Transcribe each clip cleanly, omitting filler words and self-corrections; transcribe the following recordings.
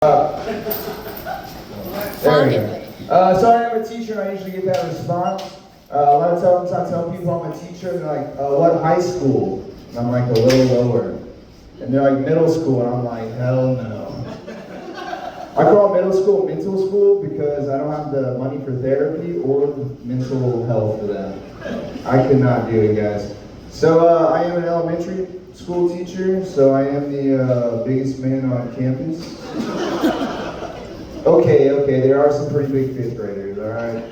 There we go. So I am a teacher and I usually get that response. A lot of times I tell people I'm a teacher and they're like, what high school? And I'm like, a little lower. And they're like, middle school, and I'm like, hell no. I call middle school mental school because I don't have the money for therapy or the mental health for that. I could not do it, guys. So I am an elementary school teacher, so I am the biggest man on campus. Okay, there are some pretty big fifth graders, all right?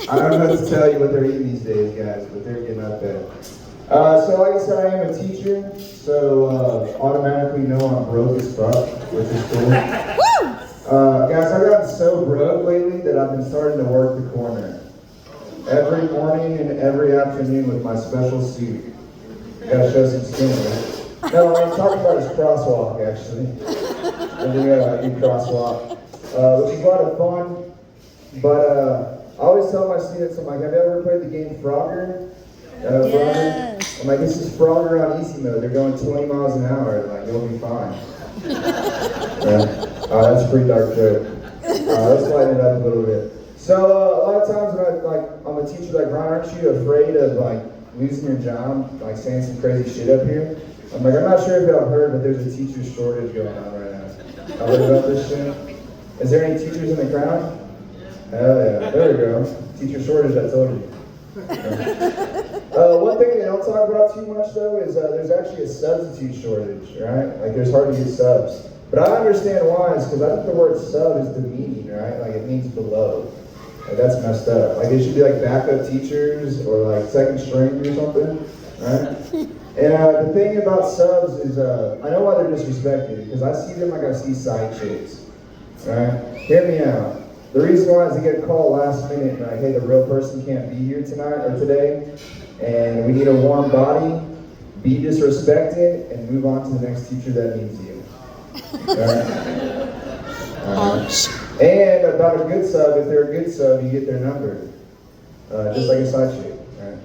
I don't know what to tell you what they're eating these days, guys, but they're getting up there. So like I said, I am a teacher, so automatically know I'm broke as fuck, which is cool. Guys, I've gotten so broke lately that I've been starting to work the corner. Every morning and every afternoon with my special suit. Gotta show some skin, right? No, what I'm talking about is crosswalk, actually. I do crosswalk, which is a lot of fun, but I always tell my students, I'm like, have you ever played the game Frogger? Yes. I'm like, this is Frogger on easy mode. They're going 20 miles an hour. Like, you'll be fine. Yeah. That's a pretty dark joke. Let's lighten it up a little bit. So a lot of times when I'm a teacher, like, Ryan, aren't you afraid of like losing your job, like saying some crazy shit up here? I'm like, I'm not sure if y'all heard, but there's a teacher shortage going on right now. I heard about this shit. Is there any teachers in the crowd? Hell yeah, there we go. Teacher shortage, I told you. One thing they don't talk about too much though is there's actually a substitute shortage, right? Like there's hard to get subs. But I understand why, is because I think the word sub is demeaning, right? Like it means below. Like that's messed up. Like it should be like backup teachers or like second string or something, right? And the thing about subs is, I know why they're disrespected, because I see them like I see side chicks, right? Hear me out. The reason why is they get called last minute, like, hey, the real person can't be here tonight or today, and we need a warm body, be disrespected, and move on to the next teacher that needs you. Right? And about a good sub, if they're a good sub, you get their number. Just like a side chick, right?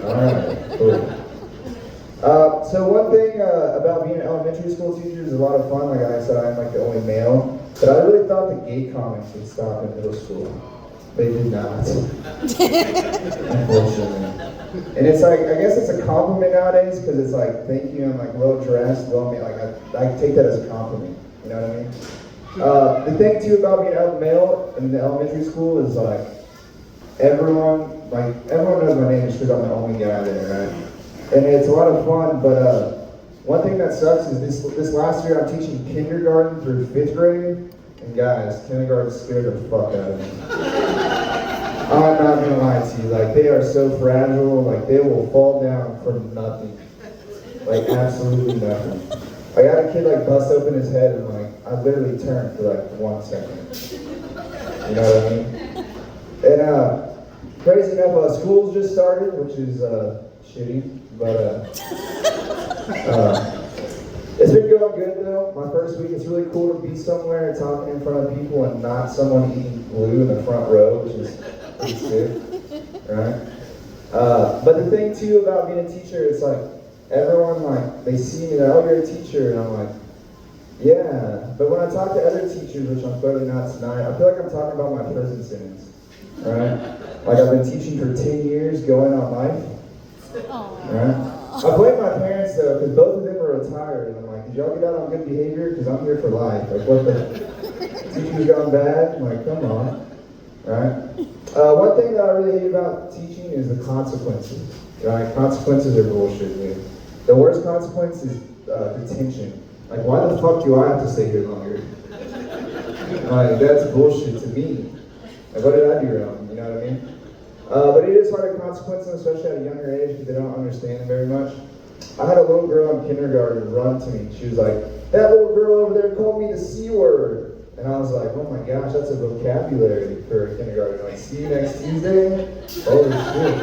Alright, cool. So one thing about being an elementary school teacher is a lot of fun. Like I said, I'm like the only male. But I really thought the gay comics would stop in middle school. They did not. Unfortunately. And it's like, I guess it's a compliment nowadays because it's like, thank you, I'm like well dressed, well made. Like I take that as a compliment. You know what I mean? The thing too about being a male in the elementary school is like, everyone knows my name just because I'm the only guy there, right? And it's a lot of fun, but one thing that sucks is this last year I'm teaching kindergarten through 5th grade, and guys, kindergarten scared the fuck out of me. I'm not gonna lie to you, like they are so fragile, like they will fall down for nothing. Like absolutely nothing. I got a kid like bust open his head and like, I literally turned for like 1 second. You know what I mean? And crazy enough, school's just started, which is shitty. But it's been going good though. My first week, it's really cool to be somewhere talking in front of people and not someone eating glue in the front row, which is pretty sick, right? But the thing too about being a teacher, it's like everyone like they see me, they're, oh, you're a teacher, and I'm like, yeah. But when I talk to other teachers, which I'm clearly not tonight, I feel like I'm talking about my prison sentence, right? Like I've been teaching for 10 years, going on life. Right? I blame my parents though, because both of them are retired, and I'm like, did y'all get out on good behavior? Because I'm here for life. Like, what the teacher's gone bad? I'm like, come on, right? One thing that I really hate about teaching is the consequences, right? Consequences are bullshit, dude. The worst consequence is detention. Like, why the fuck do I have to stay here longer? Like, that's bullshit to me. Like, what did I do wrong? You know what I mean? But it is hard to consequences, especially at a younger age, because they don't understand very much. I had a little girl in kindergarten run to me. She was like, that little girl over there called me the C word. And I was like, oh my gosh, that's a vocabulary for a kindergarten. Like, see you next Tuesday? Holy shit.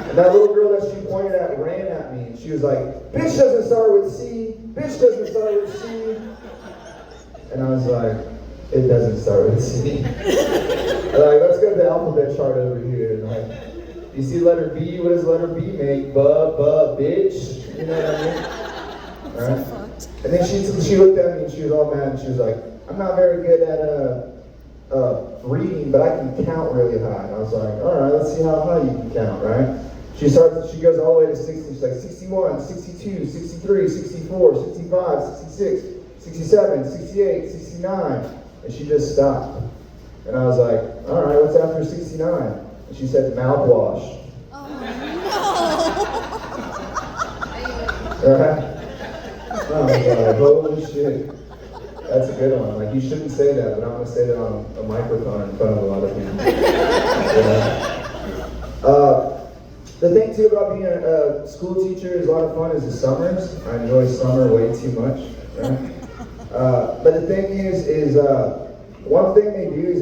And that little girl that she pointed at ran at me. And she was like, bitch doesn't start with C. Bitch doesn't start with C. And I was like, it doesn't start with C. Like, let's go to the alphabet chart over here. Like, you see letter B, what does letter B make? Bitch. You know what I mean? All right? And then she looked at me and she was all mad and she was like, I'm not very good at reading, but I can count really high. And I was like, all right, let's see how high you can count, right? She goes all the way to 60. She's like 61, 62, 63, 64, 65, 66, 67, 68, 69. And she just stopped. And I was like, all right, what's after 69? And she said mouthwash. Oh, Right? I was like, holy shit. That's a good one. Like, you shouldn't say that, but I'm going to say that on a microphone in front of a lot of people. The thing, too, about being a school teacher is a lot of fun is the summers. I enjoy summer way too much. Right? But the thing is one thing they do is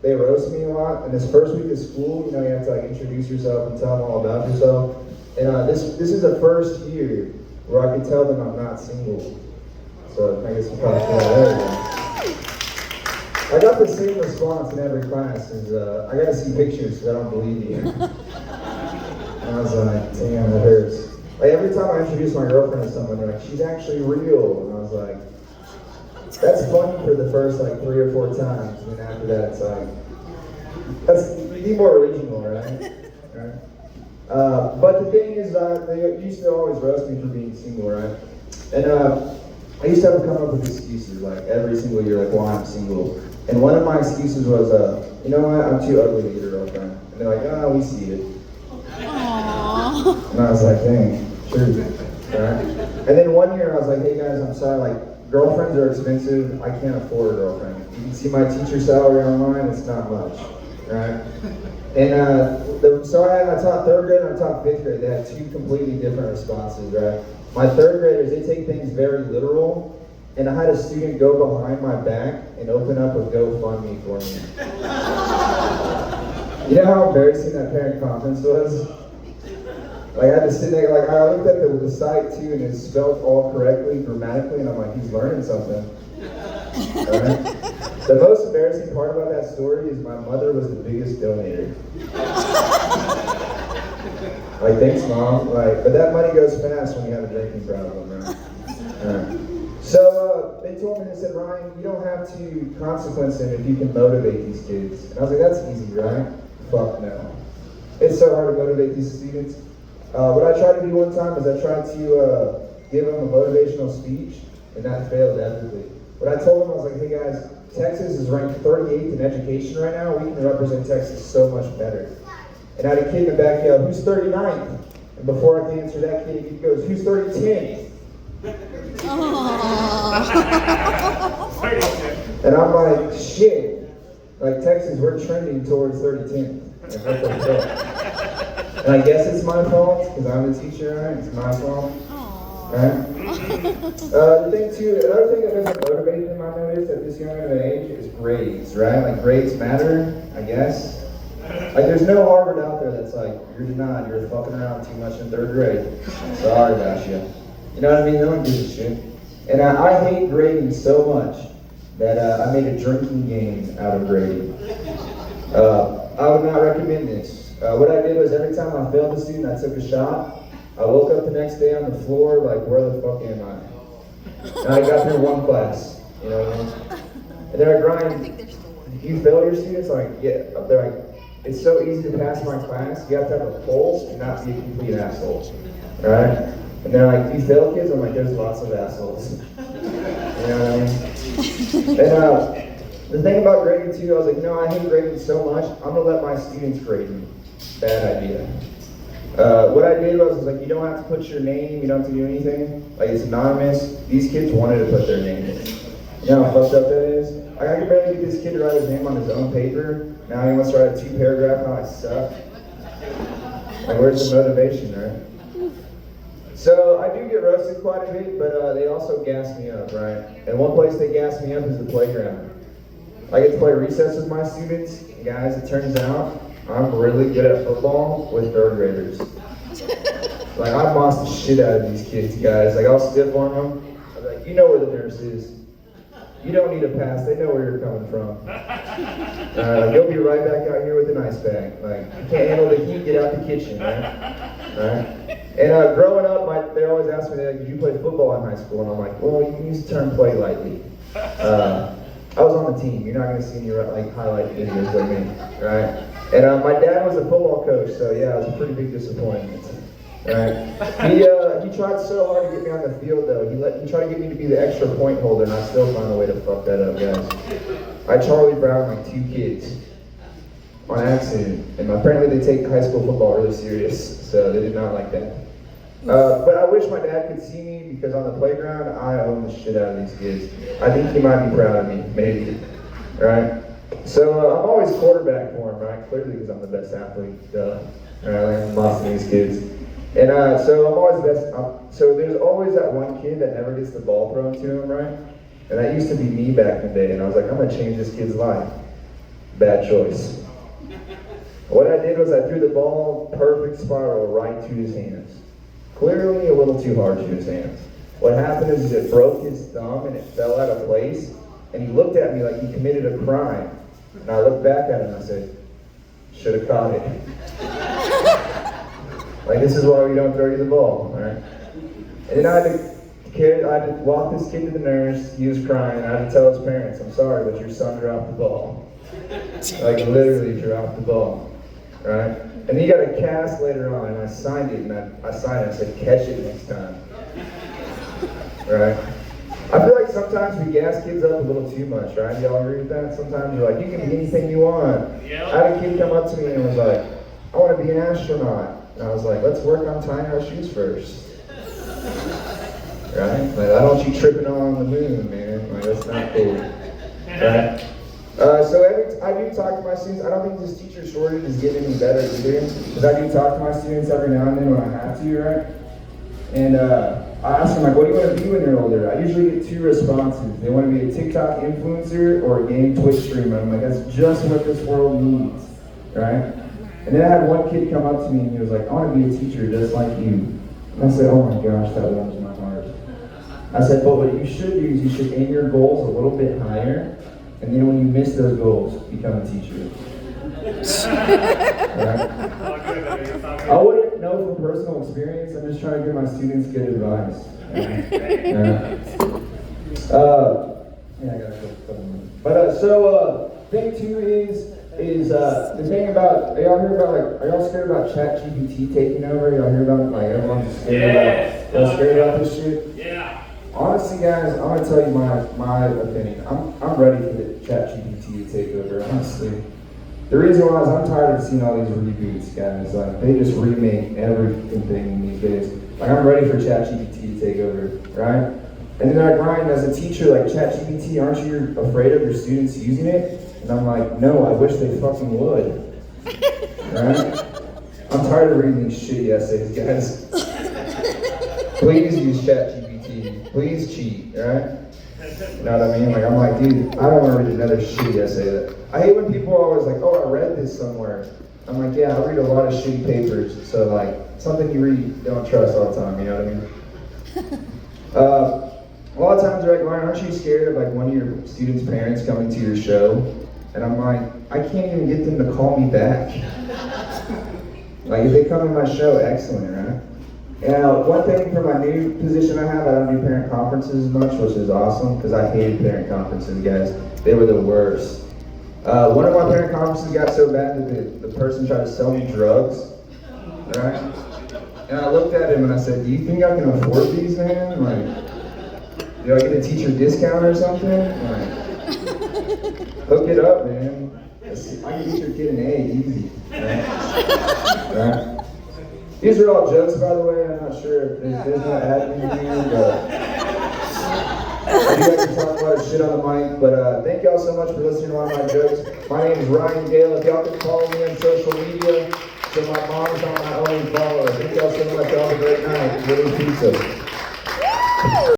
they roast me a lot. And this first week of school, you have to like introduce yourself and tell them all about yourself. And this is the first year where I can tell them I'm not single. So I guess you probably there we go. I got the same response in every class as I got to see pictures because I don't believe you. And I was like, damn, that hurts. Like every time I introduce my girlfriend to someone, they're like, she's actually real. And I was like, that's funny for the first like 3 or 4 times. And then after that, it's like, be more original, right? Right? But the thing is, they used to always roast me for being single, right? And I used to have to come up with excuses, like every single year, like why I'm single. And one of my excuses was, you know what, I'm too ugly to get a girlfriend. And they're like, oh, we see it. Aww. And I was like, dang, true, right? And then one year I was like, hey guys, I'm sorry, like girlfriends are expensive. I can't afford a girlfriend. You can see my teacher salary online, it's not much, right? And so I taught 3rd grade and I taught 5th grade. They had 2 completely different responses, right? My 3rd graders, they take things very literal. And I had a student go behind my back and open up a GoFundMe for me. You know how embarrassing that parent conference was? Like I had to sit there, like I looked at the site too and it's spelled all correctly, grammatically, and I'm like, he's learning something. Alright? The most embarrassing part about that story is my mother was the biggest donator. Like, thanks mom. Like, but that money goes fast when you have a drinking problem, right? Alright. So they told me, they said, Ryan, you don't have to consequence them if you can motivate these kids. And I was like, that's easy, right? Fuck no. It's so hard to motivate these students. What I tried to do one time is I tried to give them a motivational speech, and that failed epically. What I told them, I was like, hey guys, Texas is ranked 38th in education right now. We can represent Texas so much better. And I had a kid in the back yell, who's 39th? And before I could answer that kid, he goes, who's 3010th? And I'm like, shit. Like Texas, we're trending towards 3010th. And I guess it's my fault, because I'm the teacher, right? It's my fault. Right? The thing too, another thing that doesn't motivate them, I noticed at this young of an age, is grades, right? Like grades matter, I guess. Like there's no Harvard out there that's like, you're denied, you're fucking around too much in 3rd grade. Sorry about you. You know what I mean? No one gives a shit. And I hate grading so much that I made a drinking game out of grading. I would not recommend this. What I did was every time I failed a student, I took a shot. I woke up the next day on the floor like, where the fuck am I? And I got through 1 class, you know what I mean? And they're like, Ryan, you fail your students? I'm like, yeah. They're like, it's so easy to pass my class. You have to have a pulse and not be a complete asshole, right? And they're like, do you fail kids? I'm like, there's lots of assholes. You know what I mean? And the thing about grading too, I was like, I hate grading so much, I'm gonna let my students grade me. Bad idea. What I did was like, you don't have to put your name, you don't have to do anything. Like, it's anonymous. These kids wanted to put their name in. You know how fucked up that is? Like, I could barely get this kid to write his name on his own paper. Now he wants to write a 2-paragraph how I suck. Like, where's the motivation, right? So I do get roasted quite a bit, but they also gas me up, right? And one place they gas me up is the playground. I get to play recess with my students. Guys, it turns out I'm really good at football with 3rd graders. Like, I boss the shit out of these kids, guys. Like, I'll stiff on them. I'm like, you know where the nurse is. You don't need a pass. They know where you're coming from. You'll be right back out here with an ice bag. Like, you can't handle the heat, get out the kitchen, right? Right? And growing up, they always ask me, like, did you play football in high school? And I'm like, well, you can use the term play lightly. I was on the team. You're not going to see any like highlight videos of me, right? And my dad was a football coach, so yeah, it was a pretty big disappointment. Right? He tried so hard to get me on the field, though. He tried to get me to be the extra point holder, and I still found a way to fuck that up, guys. I Charlie Brown like 2 kids on accident, and apparently they take high school football really serious, so they did not like that. But I wish my dad could see me, because on the playground, I own the shit out of these kids. I think he might be proud of me, maybe, right? So I'm always quarterback for him, right? Clearly because I'm the best athlete, duh. Right? I'm bossing these kids. And so I'm always the best. So there's always that one kid that never gets the ball thrown to him, right? And that used to be me back in the day, and I was like, I'm gonna change this kid's life. Bad choice. What I did was I threw the ball perfect spiral right to his hands. Clearly a little too hard to his hands. What happened is it broke his thumb and it fell out of place, and he looked at me like he committed a crime. And I looked back at him and I said, should have caught it. Like, this is why we don't throw you the ball, all right? And then I had to walk this kid to the nurse. He was crying. I had to tell his parents, I'm sorry, but your son dropped the ball. Like, literally dropped the ball, right? And he got a cast later on, and I signed it, and I said, catch it next time, right? I feel like sometimes we gas kids up a little too much, right? Y'all agree with that? Sometimes you're like, you can be anything you want. Yep. I had a kid come up to me and was like, I want to be an astronaut. And I was like, let's work on tying our shoes first. Right? Like, I don't want you tripping on the moon, man. Like, that's not cool. Right? So I do talk to my students. I don't think this teacher shortage is getting any better either, because I do talk to my students every now and then when I have to, right? And I ask them, like, what do you want to be when you're older? I usually get 2 responses. They want to be a TikTok influencer or a game Twitch streamer. I'm like, that's just what this world needs, right? And then I had one kid come up to me and he was like, I want to be a teacher just like you. And I said, oh my gosh, that warms my heart. I said, but what you should do is you should aim your goals a little bit higher, and then when you miss those goals, become a teacher. Right? I wouldn't know from personal experience. I'm just trying to give my students good advice. Yeah, I got a couple minutes. But thing 2 is the thing about, are y'all scared about ChatGPT taking over? Y'all hear about it? Like, everyone's scared about this shit? Yeah. Honestly, guys, I'm gonna tell you my opinion. I'm ready for the ChatGPT to take over, honestly. The reason why is I'm tired of seeing all these reboots, guys. Like, they just remake everything these days. Like, I'm ready for ChatGPT to take over, right? And then like, Ryan, as a teacher, like, ChatGPT, aren't you afraid of your students using it? And I'm like, no, I wish they fucking would. Right? I'm tired of reading these shitty essays, guys. Please use ChatGPT. Please cheat, right? You know what I mean? Like, I'm like, dude, I don't want to read another shitty essay. I hate when people are always like, oh, I read this somewhere. I'm like, yeah, I read a lot of shitty papers. So, like, something you read, don't trust all the time, you know what I mean? A lot of times they're like, Ryan, aren't you scared of like one of your students' parents coming to your show? And I'm like, I can't even get them to call me back. Like, if they come to my show, excellent, right? And one thing for my new position I have, I don't do parent conferences as much, which is awesome, because I hated parent conferences, guys. They were the worst. One of my parent conferences got so bad that the person tried to sell me drugs, right? And I looked at him and I said, do you think I can afford these, man? Like, do I get a teacher discount or something? Like, hook it up, man. I can get your kid an A, easy. Right? These are all jokes, by the way. I'm not sure if there's no admin here, but I do like to talk a lot of shit on the mic. But thank y'all so much for listening to all my jokes. My name is Ryan Gale. If y'all can follow me on social media, so my mom's on my only follower. Thank y'all so much. Y'all have a great night. Little pizza.